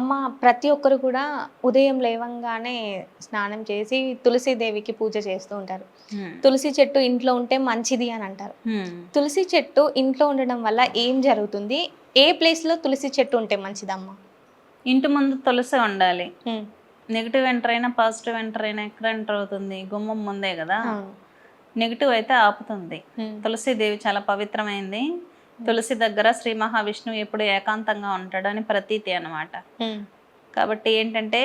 అమ్మ ప్రతి ఒక్కరు కూడా ఉదయం లేవంగానే స్నానం చేసి తులసీదేవికి పూజ చేస్తూ ఉంటారు. తులసి చెట్టు ఇంట్లో ఉంటే మంచిది అని అంటారు. తులసి చెట్టు ఇంట్లో ఉండడం వల్ల ఏం జరుగుతుంది? ఏ ప్లేస్‌లో తులసి చెట్టు ఉంటే మంచిదమ్మా? ఇంటి ముందు తులసి ఉండాలి. నెగిటివ్ ఎంటర్ అయినా పాజిటివ్ ఎంటర్ అయినా ఎక్కడ ఎంటర్ అవుతుంది? గుమ్మం ముందే కదా. నెగిటివ్ అయితే ఆపుతుంది. తులసీదేవి చాలా పవిత్రమైంది. తులసి దగ్గర శ్రీ మహావిష్ణువు ఎప్పుడు ఏకాంతంగా ఉంటాడని ప్రతీతి అన్నమాట. కాబట్టి ఏంటంటే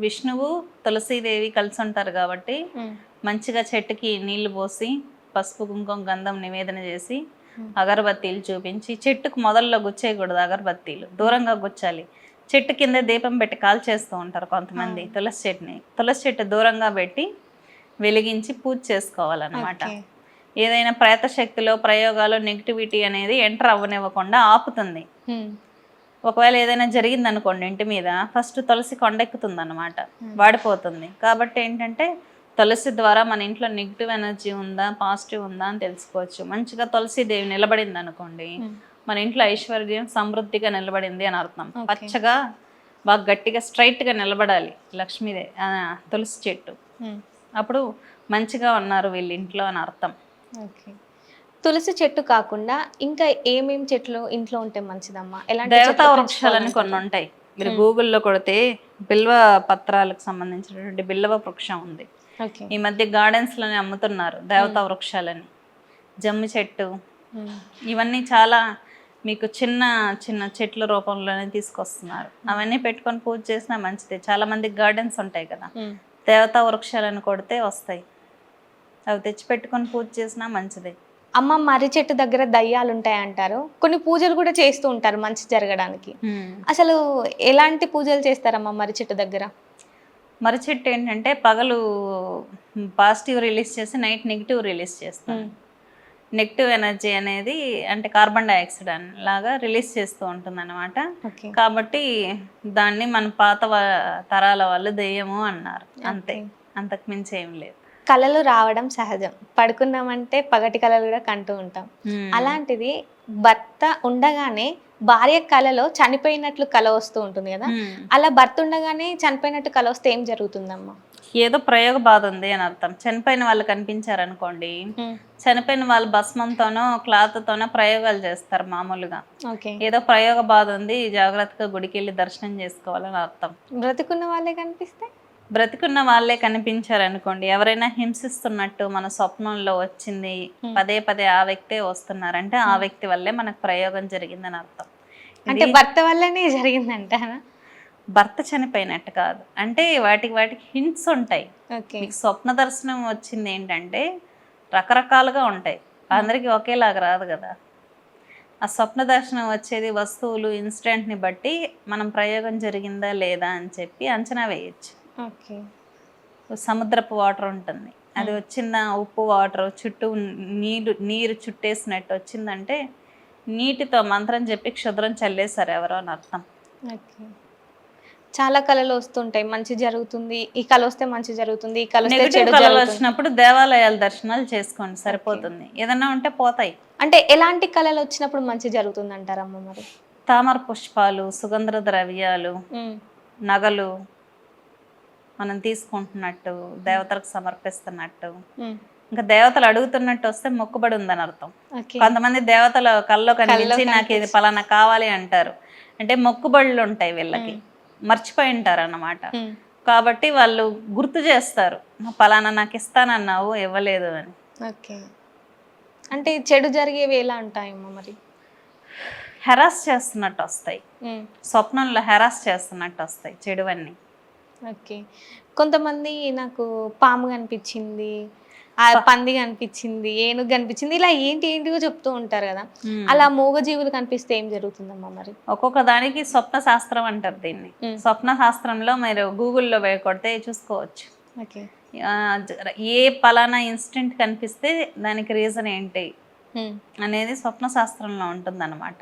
విష్ణువు తులసీదేవి కలిసి ఉంటారు కాబట్టి మంచిగా చెట్టుకి నీళ్లు పోసి పసుపు కుంకుమ గంధం నివేదన చేసి అగరబత్తీలు చూపించి, చెట్టుకు మొదల్లో గుచ్చేయకూడదు, అగరబత్తీలు దూరంగా గుచ్చాలి. చెట్టు కింద దీపం పెట్టి కాల్చేస్తూ ఉంటారు కొంతమంది. తులసి చెట్టు దూరంగా పెట్టి వెలిగించి పూజ చేసుకోవాలన్నమాట. ఏదైనా ప్రేత శక్తిలో ప్రయోగాలు నెగిటివిటీ అనేది ఎంటర్ అవ్వనివ్వకుండా ఆపుతుంది. ఒకవేళ ఏదైనా జరిగింది అనుకోండి ఇంటి మీద, ఫస్ట్ తులసి కొండెక్కుతుంది అన్నమాట, వాడిపోతుంది. కాబట్టి ఏంటంటే తులసి ద్వారా మన ఇంట్లో నెగిటివ్ ఎనర్జీ ఉందా పాజిటివ్ ఉందా అని తెలుసుకోవచ్చు. మంచిగా తులసీదేవి నిలబడింది అనుకోండి, మన ఇంట్లో ఐశ్వర్యం సమృద్ధిగా నిలబడింది అని అర్థం. పచ్చగా బాగా గట్టిగా స్ట్రైట్గా నిలబడాలి లక్ష్మీదేవి తులసి చెట్టు, అప్పుడు మంచిగా ఉన్నారు వీళ్ళ ఇంట్లో అని అర్థం. ఓకే. తులసి చెట్టు కాకుండా ఇంకా ఏమేం చెట్లు ఇంట్లో ఉంటే మంచిదమ్మా? ఎలాంటి దేవతా వృక్షాలని కొన్ని ఉంటాయి. మీరు గూగుల్లో కొడితే బిల్వ పత్రాలకు సంబంధించినటువంటి బిల్వ వృక్షం ఉంది. ఈ మధ్య గార్డెన్స్ లోనే అమ్ముతున్నారు దేవతా వృక్షాలని. జమ్మి చెట్టు, ఇవన్నీ చాలా మీకు చిన్న చిన్న చెట్ల రూపంలోనే తీసుకొస్తున్నారు. అవన్నీ పెట్టుకొని పూజ చేసినా మంచిదే. చాలా మంది గార్డెన్స్ ఉంటాయి కదా, దేవతా వృక్షాలను కొడితే వస్తాయి. అవి తెచ్చి పెట్టుకొని పూజ చేసినా మంచిదే. అమ్మ మర్రి చెట్టు దగ్గర దయ్యాలు ఉంటాయి అంటారు. కొన్ని పూజలు కూడా చేస్తూ ఉంటారు మంచి జరగడానికి. అసలు ఎలాంటి పూజలు చేస్తారమ్మా మర్రి చెట్టు దగ్గర? మర్రి చెట్టు ఏంటంటే పగలు పాజిటివ్ రిలీజ్ చేసి నైట్ నెగిటివ్ రిలీజ్ చేస్తాం. నెగిటివ్ ఎనర్జీ అనేది అంటే కార్బన్ డైఆక్సైడ్ లాగా రిలీజ్ చేస్తూ ఉంటుంది అన్నమాట. కాబట్టి దాన్ని మన పాత తరాల వాళ్ళు దెయ్యము అన్నారు. అంతే, అంతకు మించి ఏం లేదు. కళలు రావడం సహజం. పడుకున్నామంటే పగటి కళలు కూడా కంటూ ఉంటాం. అలాంటిది భర్త ఉండగానే భార్య కళలో చనిపోయినట్లు కళ వస్తూ ఉంటుంది కదా, అలా భర్త ఉండగానే చనిపోయినట్టు కళ వస్తే ఏం జరుగుతుందమ్మా? ఏదో ప్రయోగ బాధ ఉంది అని అర్థం. చనిపోయిన వాళ్ళు కనిపించారనుకోండి, చనిపోయిన వాళ్ళు భస్మంతోనో క్లాత్తోనో ప్రయోగాలు చేస్తారు మామూలుగా. ఏదో ప్రయోగ బాధ ఉంది, జాగ్రత్తగా గుడికి వెళ్ళి దర్శనం చేసుకోవాలని అర్థం. బ్రతికున్న వాళ్ళే కనిపిస్తే? బ్రతికున్న వాళ్ళే కనిపించారనుకోండి, ఎవరైనా హింసిస్తున్నట్టు మన స్వప్నంలో వచ్చింది, పదే పదే ఆ వ్యక్తే వస్తున్నారంటే ఆ వ్యక్తి వల్లే మనకు ప్రయోగం జరిగిందని అర్థం. అంటే భర్త వల్లనే జరిగిందంటారా? భర్త చనిపోయినట్టు కాదు, అంటే వాటికి హింట్స్ ఉంటాయి. మీకు స్వప్న దర్శనం వచ్చింది ఏంటంటే రకరకాలుగా ఉంటాయి, అందరికీ ఒకేలాగా రాదు కదా. ఆ స్వప్న దర్శనం వచ్చేది వస్తువులు ఇన్సిడెంట్ని బట్టి మనం ప్రయోగం జరిగిందా లేదా అని చెప్పి అంచనా వేయచ్చు. సముద్రపు వాటర్ ఉంటుంది, అది వచ్చింద ఉప్పు వాటర్ చుట్టూ నీరు చుట్టేసినట్టు వచ్చిందంటే నీటితో మంత్రం చెప్పి క్షుద్రం చల్లేశారు ఎవరో అని అర్థం. చాలా కళలు వస్తుంటాయి, మంచి జరుగుతుంది, ఈ కళ వస్తే మంచి జరుగుతుంది, ఈ కళ వచ్చినప్పుడు దేవాలయాల దర్శనాలు చేసుకోండి సరిపోతుంది. ఏదన్నా ఉంటే పోతాయి. అంటే ఎలాంటి కళలు వచ్చినప్పుడు మంచి జరుగుతుంది అంటారమ్మ మరి? తామర పుష్పాలు, సుగంధ ద్రవ్యాలు, నగలు మనం తీసుకుంటున్నట్టు, దేవతలకు సమర్పిస్తున్నట్టు, ఇంకా దేవతలు అడుగుతున్నట్టు వస్తే మొక్కుబడి ఉందని అర్థం. కొంతమంది దేవతల కల్లో కనిపించి నాకు ఇది పలానా కావాలి అంటారు, అంటే మొక్కుబడులు ఉంటాయి వీళ్ళకి, మర్చిపోయి ఉంటారు అన్నమాట. కాబట్టి వాళ్ళు గుర్తు చేస్తారు, పలానా నాకు ఇస్తానన్నావు ఇవ్వలేదు అని. అంటే చెడు జరిగేవి ఎలా ఉంటాయమ్మా మరి? హెరాస్ చేస్తున్నట్టు వస్తాయి, స్వప్నంలో హెరాస్ చేస్తున్నట్టు వస్తాయి చెడువన్నీ. ఓకే. కొంతమంది నాకు పాము కనిపించింది, పంది కనిపించింది, ఏనుగు కనిపించింది, ఇలా ఏంటివో చెప్తూ ఉంటారు కదా, అలా మూగజీవులు కనిపిస్తే ఏం జరుగుతుందమ్మా మరి? ఒక్కొక్క దానికి స్వప్న శాస్త్రం అంటారు దీన్ని. స్వప్న శాస్త్రంలో మీరు గూగుల్లో కొడితే చూసుకోవచ్చు. ఏ పలానా ఇన్సిడెంట్ కనిపిస్తే దానికి రీజన్ ఏంటి అనేది స్వప్న శాస్త్రంలో ఉంటుంది అన్నమాట.